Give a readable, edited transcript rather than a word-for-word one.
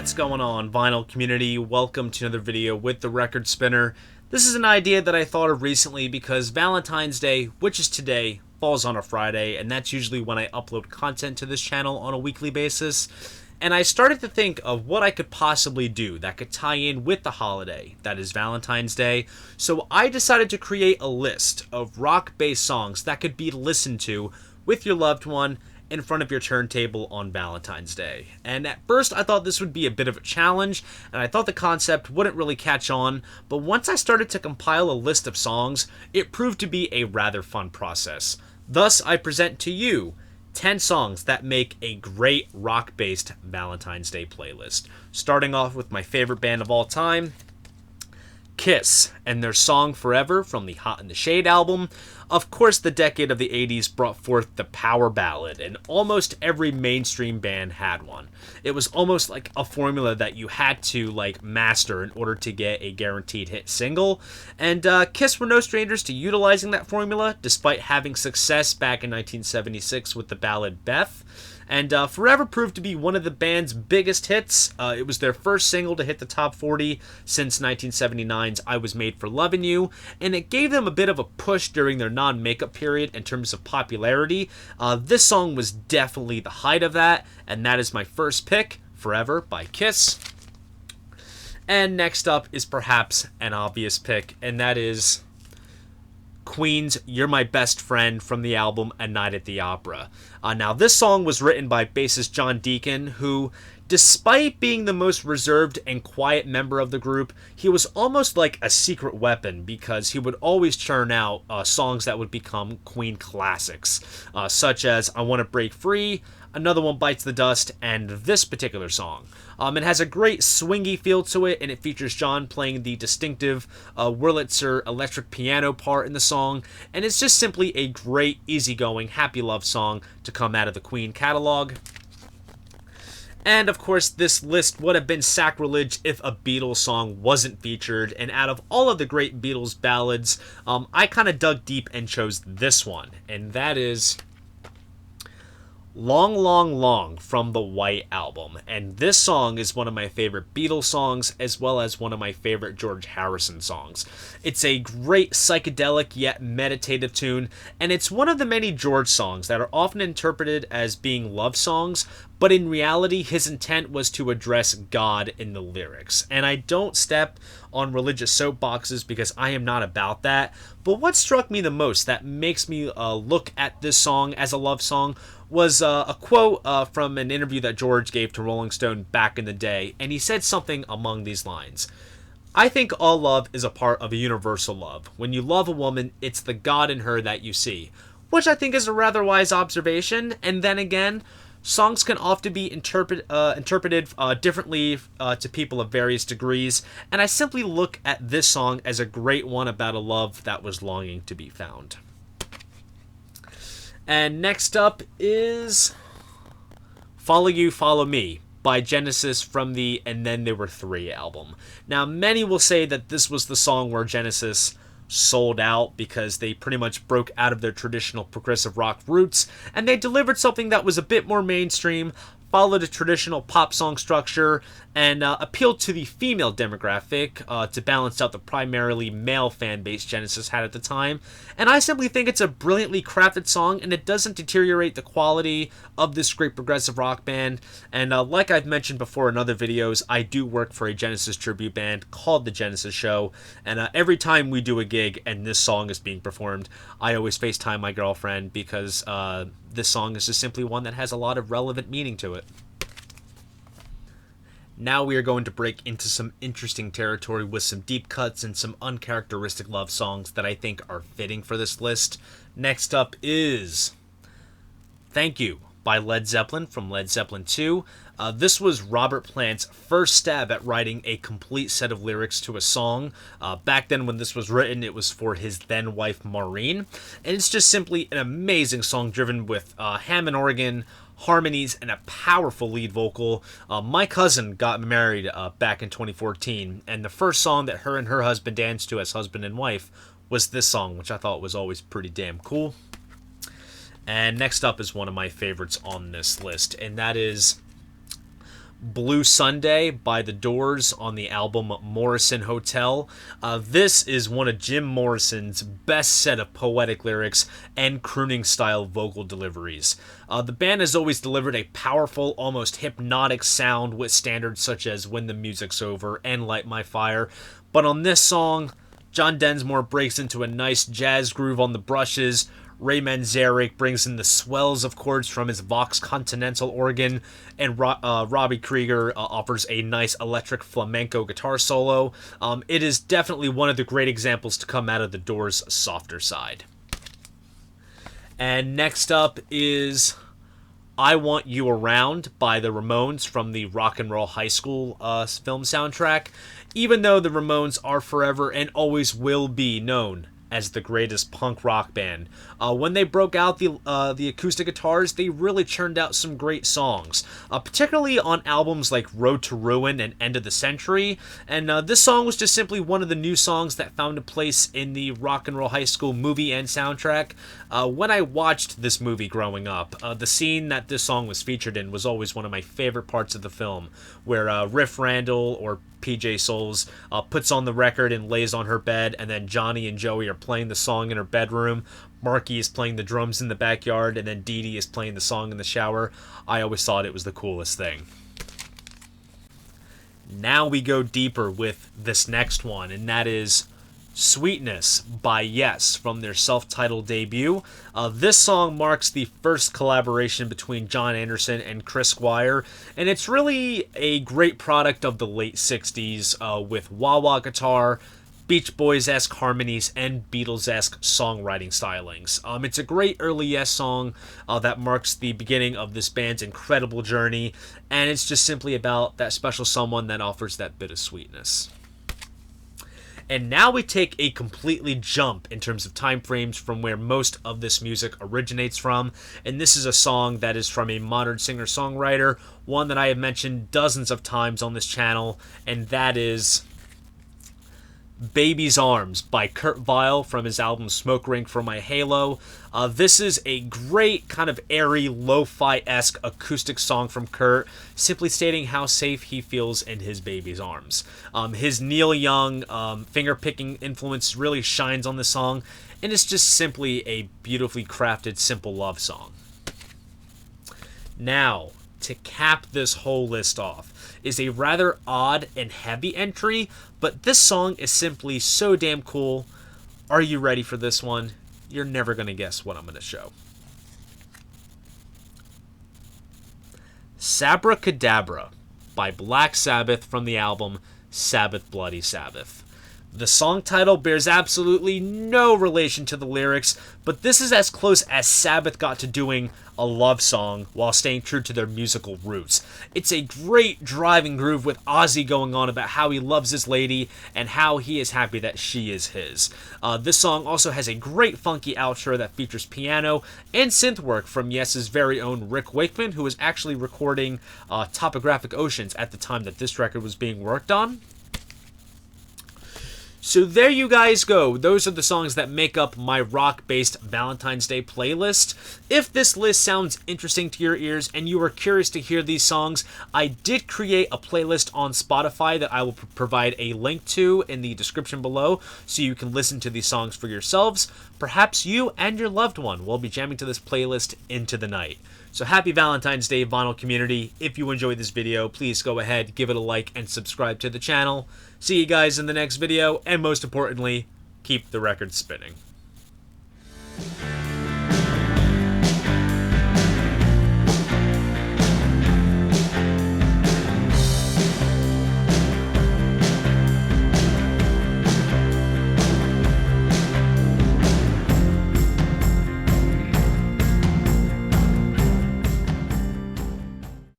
What's going on, vinyl community? Welcome to another video with the Record Spinner. This is an idea that I thought of recently because Valentine's Day, which is today, falls on a Friday, and that's usually when I upload content to this channel on a weekly basis. And I started to think of what I could possibly do that could tie in with the holiday, that is Valentine's Day. So I decided to create a list of rock-based songs that could be listened to with your loved one in front of your turntable on Valentine's Day. And at first I thought this would be a bit of a challenge, and I thought the concept wouldn't really catch on, but once I started to compile a list of songs, it proved to be a rather fun process. Thus, I present to you 10 songs that make a great rock-based Valentine's Day playlist. Starting off with my favorite band of all time, Kiss, and their song Forever from the Hot in the Shade album. Of course, the decade of the 80s brought forth the power ballad, and almost every mainstream band had one. It was almost like a formula that you had to master in order to get a guaranteed hit single, and Kiss were no strangers to utilizing that formula, despite having success back in 1976 with the ballad Beth. And Forever proved to be one of the band's biggest hits. It was their first single to hit the top 40 since 1979's I Was Made for Lovin' You, and it gave them a bit of a push during their non-makeup period in terms of popularity. This song was definitely the height of that, and that is my first pick, Forever by Kiss. And next up is perhaps an obvious pick, and that is Queen's You're My Best Friend from the album A Night at the Opera. Now, this song was written by bassist John Deacon, who, despite being the most reserved and quiet member of the group, he was almost like a secret weapon because he would always churn out songs that would become Queen classics, such as I Want to Break Free, Another One Bites the Dust, and this particular song. It has a great swingy feel to it, and it features John playing the distinctive Wurlitzer electric piano part in the song, and it's just simply a great, easygoing, happy love song to come out of the Queen catalog. And of course, this list would have been sacrilege if a Beatles song wasn't featured, and out of all of the great Beatles ballads, I kind of dug deep and chose this one, and that is Long, Long, Long from the White Album. And this song is one of my favorite Beatles songs, as well as one of my favorite George Harrison songs. It's a great psychedelic yet meditative tune, and it's one of the many George songs that are often interpreted as being love songs, but in reality his intent was to address God in the lyrics. And I don't step on religious soapboxes because I am not about that, but what struck me the most that makes me look at this song as a love song was a quote from an interview that George gave to Rolling Stone back in the day, and he said something among these lines. I think all love is a part of a universal love. When you love a woman, it's the God in her that you see, which I think is a rather wise observation. And then again, songs can often be interpreted differently to people of various degrees, and I simply look at this song as a great one about a love that was longing to be found. And next up is Follow You, Follow Me by Genesis from the And Then There Were Three album. Now, many will say that this was the song where Genesis sold out because they pretty much broke out of their traditional progressive rock roots, and they delivered something that was a bit more mainstream, followed a traditional pop song structure, and appealed to the female demographic to balance out the primarily male fan base Genesis had at the time. And I simply think it's a brilliantly crafted song, and it doesn't deteriorate the quality of this great progressive rock band. And like I've mentioned before in other videos, I do work for a Genesis tribute band called The Genesis Show, and every time we do a gig and this song is being performed, I always FaceTime my girlfriend because this song is just simply one that has a lot of relevant meaning to it. Now we are going to break into some interesting territory with some deep cuts and some uncharacteristic love songs that I think are fitting for this list. Next up is Thank You by Led Zeppelin from Led Zeppelin 2. This was Robert Plant's first stab at writing a complete set of lyrics to a song. Back then when this was written, it was for his then-wife Maureen. And it's just simply an amazing song driven with Hammond organ, harmonies, and a powerful lead vocal. My cousin got married back in 2014, and the first song that her and her husband danced to as husband and wife was this song, which I thought was always pretty damn cool. And next up is one of my favorites on this list, and that is Blue Sunday by The Doors on the album Morrison Hotel. This is one of Jim Morrison's best set of poetic lyrics and crooning style vocal deliveries. The band has always delivered a powerful, almost hypnotic sound with standards such as When the Music's Over and Light My Fire, but on this song, John Densmore breaks into a nice jazz groove on the brushes. Ray Manzarek brings in the swells of chords from his Vox Continental organ, and Robbie Krieger offers a nice electric flamenco guitar solo. It is definitely one of the great examples to come out of the Doors' softer side. And next up is I Want You Around by the Ramones from the Rock and Roll High School film soundtrack. Even though the Ramones are forever and always will be known as the greatest punk rock band, when they broke out the acoustic guitars, they really churned out some great songs, particularly on albums like Road to Ruin and End of the Century. And this song was just simply one of the new songs that found a place in the Rock and Roll High School movie and soundtrack. When I watched this movie growing up, the scene that this song was featured in was always one of my favorite parts of the film, where Riff Randall, or PJ Souls, puts on the record and lays on her bed, and then Johnny and Joey are playing the song in her bedroom. Marky is playing the drums in the backyard, and then Dee Dee is playing the song in the shower. I always thought it was the coolest thing. Now we go deeper with this next one, and that is Sweetness by Yes from their self-titled debut. This song marks the first collaboration between John Anderson and Chris Squire, and it's really a great product of the late 60s with wah-wah guitar, Beach Boys-esque harmonies, and Beatles-esque songwriting stylings. It's a great early Yes song that marks the beginning of this band's incredible journey, and it's just simply about that special someone that offers that bit of sweetness. And now we take a completely jump in terms of time frames from where most of this music originates from, and this is a song that is from a modern singer-songwriter, one that I have mentioned dozens of times on this channel, and that is Baby's Arms by Kurt Vile from his album Smoke Ring for My Halo. This is a great kind of airy, lo-fi-esque acoustic song from Kurt, simply stating how safe he feels in his baby's arms. His Neil Young finger-picking influence really shines on the song, and it's just simply a beautifully crafted, simple love song. Now, to cap this whole list off, is a rather odd and heavy entry, but this song is simply so damn cool. Are you ready for this one? You're never going to guess what I'm going to show. Sabracadabra by Black Sabbath from the album Sabbath Bloody Sabbath. The song title bears absolutely no relation to the lyrics, but this is as close as Sabbath got to doing a love song while staying true to their musical roots. It's a great driving groove with Ozzy going on about how he loves his lady and how he is happy that she is his. This song also has a great funky outro that features piano and synth work from Yes's very own Rick Wakeman, who was actually recording Topographic Oceans at the time that this record was being worked on. So there you guys go. Those are the songs that make up my rock-based Valentine's Day playlist. If this list sounds interesting to your ears and you are curious to hear these songs, I did create a playlist on Spotify that I will provide a link to in the description below so you can listen to these songs for yourselves. Perhaps you and your loved one will be jamming to this playlist into the night. So happy Valentine's Day, vinyl community. If you enjoyed this video, please go ahead, give it a like, and subscribe to the channel. See you guys in the next video, and most importantly, keep the record spinning.